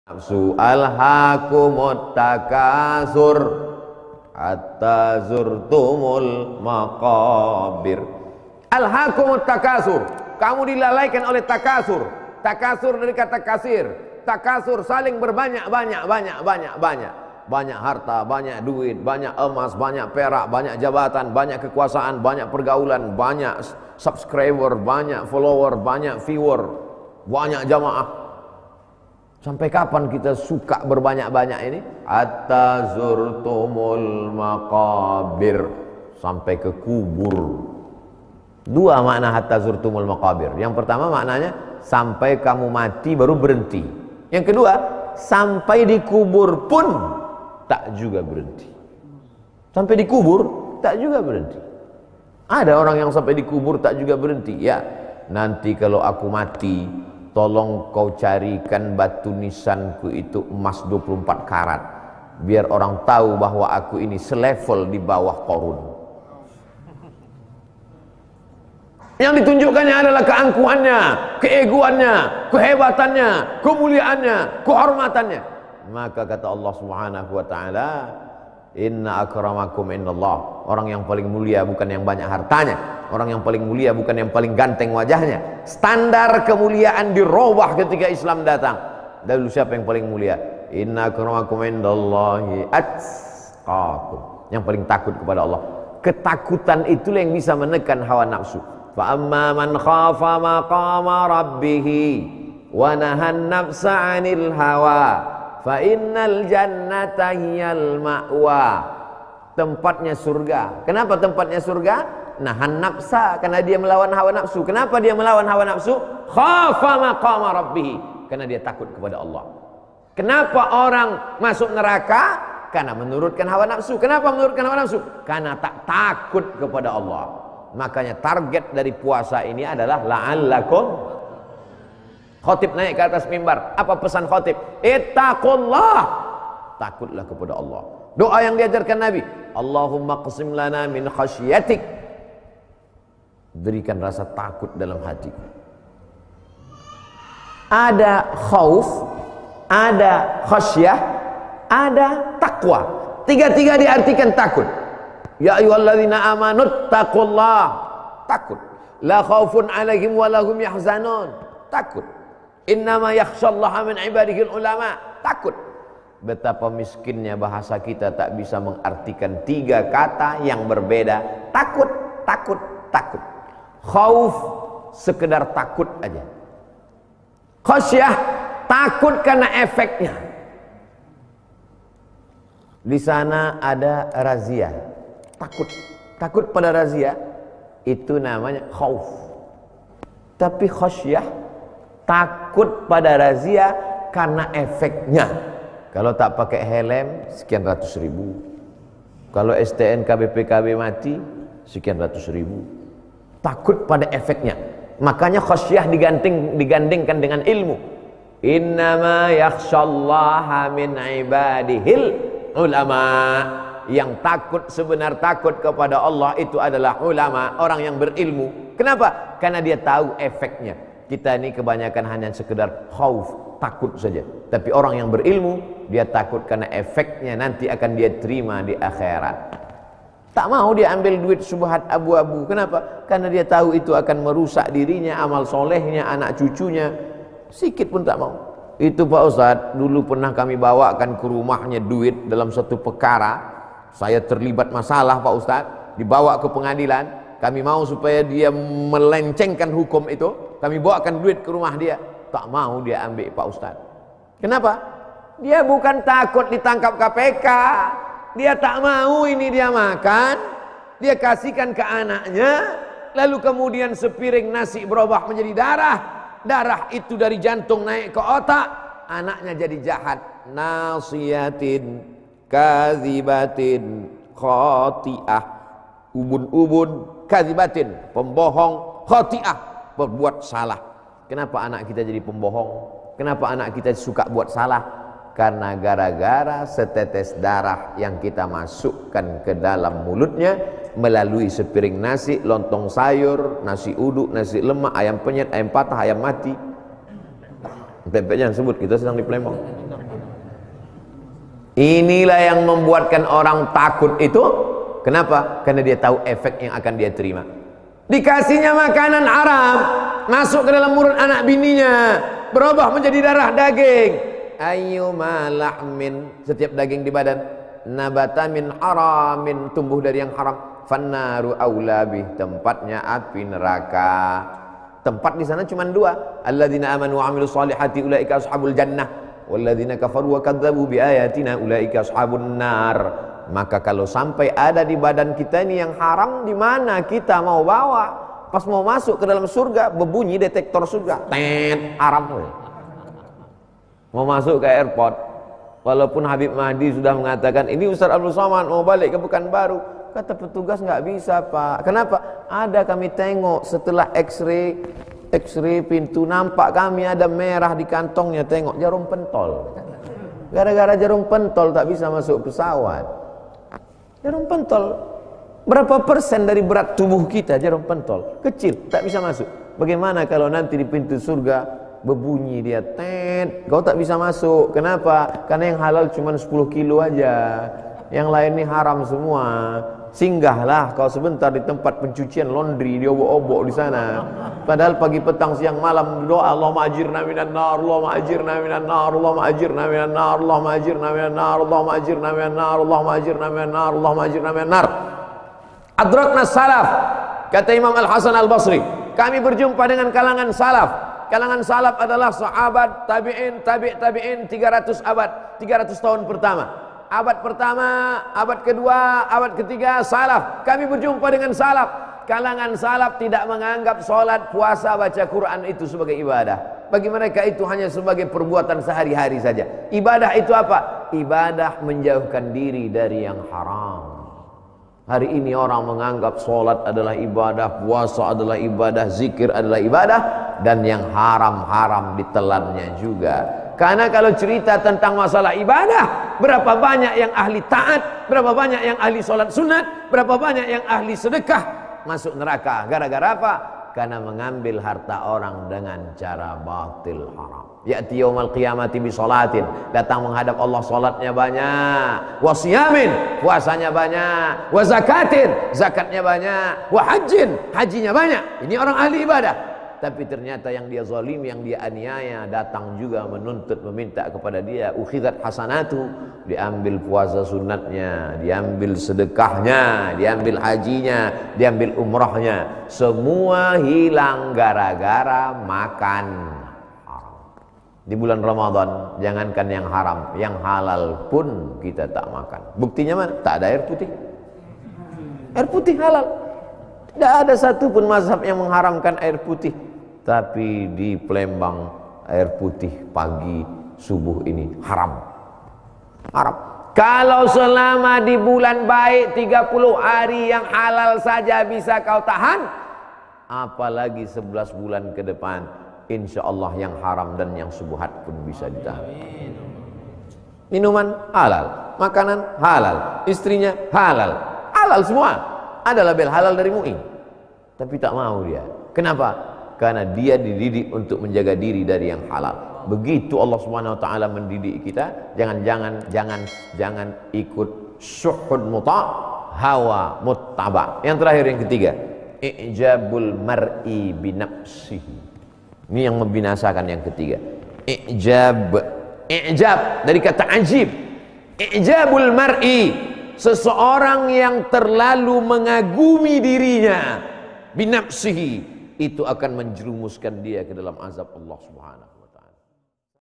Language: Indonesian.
Nafsu alhaakumut takasur hatta zurtumul maqabir. Alhaakumut takasur, kamu dilalaikan oleh takasur. Takasur dari kata kasir. Takasur saling berbanyak, banyak harta, banyak duit, banyak emas, banyak perak, banyak jabatan, banyak kekuasaan, banyak pergaulan, banyak subscriber, banyak follower, banyak viewer, banyak jamaah. Sampai kapan kita suka berbanyak-banyak ini? Hatta zurtumul maqabir, sampai ke kubur. Dua makna hatta zurtumul maqabir. Yang pertama maknanya sampai kamu mati baru berhenti. Yang kedua, sampai di kubur pun tak juga berhenti. Sampai di kubur tak juga berhenti. Ada orang yang sampai di kubur tak juga berhenti. Ya, nanti kalau aku mati, tolong kau carikan batu nisanku itu emas 24 karat, biar orang tahu bahwa aku ini selevel di bawah Qarun. Yang ditunjukkannya adalah keangkuhannya, keegoannya, kehebatannya, kemuliaannya, kehormatannya. Maka kata Allah Subhanahu wa taala, inna akramakum indallah, orang yang paling mulia bukan yang banyak hartanya, orang yang paling mulia bukan yang paling ganteng wajahnya. Standar kemuliaan dirubah ketika Islam datang. Dahulu siapa yang paling mulia? Inna akramakum indallahi atqakum, yang paling takut kepada Allah. Ketakutan itulah yang bisa menekan hawa nafsu. Fa amma man khafa maqama rabbih wa nahan nafsa 'anil hawa fa innal jannata hiyal ma'wa. Tempatnya surga. Kenapa tempatnya surga? Nahan nafsa, karena dia melawan hawa nafsu. Kenapa dia melawan hawa nafsu? Khafa maqama rabbih, karena dia takut kepada Allah. Kenapa orang masuk neraka? Karena menurutkan hawa nafsu. Kenapa menurutkan hawa nafsu? Karena tak takut kepada Allah. Makanya target dari puasa ini adalah la'allakum. Khotib naik ke atas mimbar, apa pesan khotib? Ittaqullah, takutlah kepada Allah. Doa yang diajarkan Nabi, Allahumma qsim lana min khasyatik, berikan rasa takut dalam hatiku. Ada khauf, ada khasyah, ada takwa. Tiga-tiga diartikan takut. Ya ayyuhalladzina amanu taqullah, takut. La khaufun alaihim wa lahum yahzanun, takut. Innama yakhshallaha min ibadihil ulama, takut. Betapa miskinnya bahasa kita tak bisa mengartikan tiga kata yang berbeda. Takut, takut, takut. Khauf sekedar takut aja. Khasyah takut karena efeknya. Di sana ada razia, takut. Takut pada razia itu namanya khauf. Tapi khasyah takut pada razia karena efeknya. Kalau tak pakai helm sekian ratus ribu, kalau STNK BPKB mati sekian ratus ribu. Takut pada efeknya. Makanya khasyah digandingkan dengan ilmu. Innama yakhshallaha min ibadihil ulama. Yang takut, sebenar takut kepada Allah itu adalah ulama, orang yang berilmu. Kenapa? Karena dia tahu efeknya. Kita ini kebanyakan hanya sekedar khauf, takut saja. Tapi orang yang berilmu, dia takut karena efeknya nanti akan dia terima di akhirat. Tak mau dia ambil duit subhat abu-abu. Kenapa? Karena dia tahu itu akan merusak dirinya, amal solehnya, anak cucunya. Sikit pun tak mau. Itu Pak Ustadz, dulu pernah kami bawakan ke rumahnya duit dalam satu perkara. Saya terlibat masalah Pak Ustadz, dibawa ke pengadilan. Kami mau supaya dia melencengkan hukum itu, kami bawakan duit ke rumah dia. Tak mau dia ambil Pak Ustadz. Kenapa? Dia bukan takut ditangkap KPK. Dia tak mau ini dia makan, dia kasihkan ke anaknya, lalu kemudian sepiring nasi berubah menjadi darah. Darah itu dari jantung naik ke otak, anaknya jadi jahat. Nasiyatin kadzibatin khati'ah, ubun-ubun, kadzibatin, pembohong, khati'ah, berbuat salah. Kenapa anak kita jadi pembohong? Kenapa anak kita suka buat salah? Karena gara-gara setetes darah yang kita masukkan ke dalam mulutnya melalui sepiring nasi, lontong sayur, nasi uduk, nasi lemak, ayam penyet, ayam patah, ayam mati. Tempe jangan sebut, kita sedang di Palembang. Inilah yang membuatkan orang takut itu. Kenapa? Karena dia tahu efek yang akan dia terima. Dikasihnya makanan haram, masuk ke dalam mulut anak bininya, berubah menjadi darah daging. Ayyuma lahmin, setiap daging di badan, nabata min haramin, tumbuh dari yang haram, fannaru aula bih, tempatnya api neraka. Tempat di sana cuma dua, alladzina amanu wa amilus solihati ulaika ashabul jannah, walladzina kafaru wa kadzabu biayatina ulaika ashabun nar. Maka kalau sampai ada di badan kita ini yang haram, di mana kita mau bawa? Pas mau masuk ke dalam surga, berbunyi detektor surga, tet, haram. Mau masuk ke airport, walaupun Habib Mahdi sudah mengatakan, ini Ustaz Abdul Somad mau balik ke Pekanbaru, kata petugas nggak bisa Pak. Kenapa? Ada kami tengok setelah X-ray pintu, nampak kami ada merah di kantongnya, tengok jarum pentol. Gara-gara jarum pentol tak bisa masuk pesawat. Jarum pentol, berapa persen dari berat tubuh kita jarum pentol? Kecil, tak bisa masuk. Bagaimana kalau nanti di pintu surga berbunyi dia, tet, kau tak bisa masuk. Kenapa? Karena yang halal cuma 10 kilo aja, yang lain ini haram semua. Singgahlah kau sebentar di tempat pencucian laundry, diobok-obok di sana. Padahal pagi petang siang malam doa, Allahumma ajirna minan nar, Allahumma ajirna minan nar, Allahumma ajirna minan nar, Allahumma ajirna minan nar, Allahumma ajirna minan nar, Allahumma ajirna minan nar, Allahumma ajirna minan nar. Adrakna salaf, kata Imam Al-Hasan Al-Basri, kami berjumpa dengan kalangan salaf. Kalangan salaf adalah sahabat, tabi'in, tabi'in 300 abad, 300 tahun pertama. Abad pertama, abad kedua, abad ketiga, salaf. Kami berjumpa dengan salaf. Kalangan salaf tidak menganggap sholat, puasa, baca Quran itu sebagai ibadah. Bagi mereka itu hanya sebagai perbuatan sehari-hari saja. Ibadah itu apa? Ibadah menjauhkan diri dari yang haram. Hari ini orang menganggap sholat adalah ibadah, puasa adalah ibadah, zikir adalah ibadah, dan yang haram-haram ditelannya juga. Karena kalau cerita tentang masalah ibadah, berapa banyak yang ahli taat, berapa banyak yang ahli sholat sunat, berapa banyak yang ahli sedekah masuk neraka. Gara-gara apa? Karena mengambil harta orang dengan cara batil haram. Ya'ti yaumal qiyamati bi sholatin, datang menghadap Allah, sholatnya banyak, wa siyamin, puasanya banyak, wa zakatin, zakatnya banyak, wa hajjin, hajinya banyak. Ini orang ahli ibadah. Tapi ternyata yang dia zalim, yang dia aniaya, datang juga menuntut, meminta kepada dia, ukhidat hasanatu, diambil puasa sunatnya, diambil sedekahnya, diambil hajinya, diambil umrahnya, semua hilang gara-gara makan haram. Di bulan Ramadan, jangankan yang haram, yang halal pun kita tak makan. Buktinya mana? Tak ada air putih. Air putih halal. Tidak ada satupun mazhab yang mengharamkan air putih. Tapi di Palembang air putih pagi subuh ini haram. Haram. Kalau selama di bulan baik 30 hari yang halal saja bisa kau tahan, apalagi 11 bulan ke depan, insya Allah yang haram dan yang subuhat pun bisa ditahan. Minuman halal, makanan halal, istrinya halal, halal semua. Ada label halal dari MUI, tapi tak mau dia. Kenapa? Karena dia dididik untuk menjaga diri dari yang halal. Begitu Allah Subhanahu wa taala mendidik kita, jangan ikut syuhud muta, hawa muttaba. Yang terakhir, yang ketiga, i'jabul mar'i binafsihi. Ini yang membinasakan yang ketiga. I'jab dari kata ajib. I'jabul mar'i, seseorang yang terlalu mengagumi dirinya, binafsihi, itu akan menjerumuskan dia ke dalam azab Allah Subhanahu.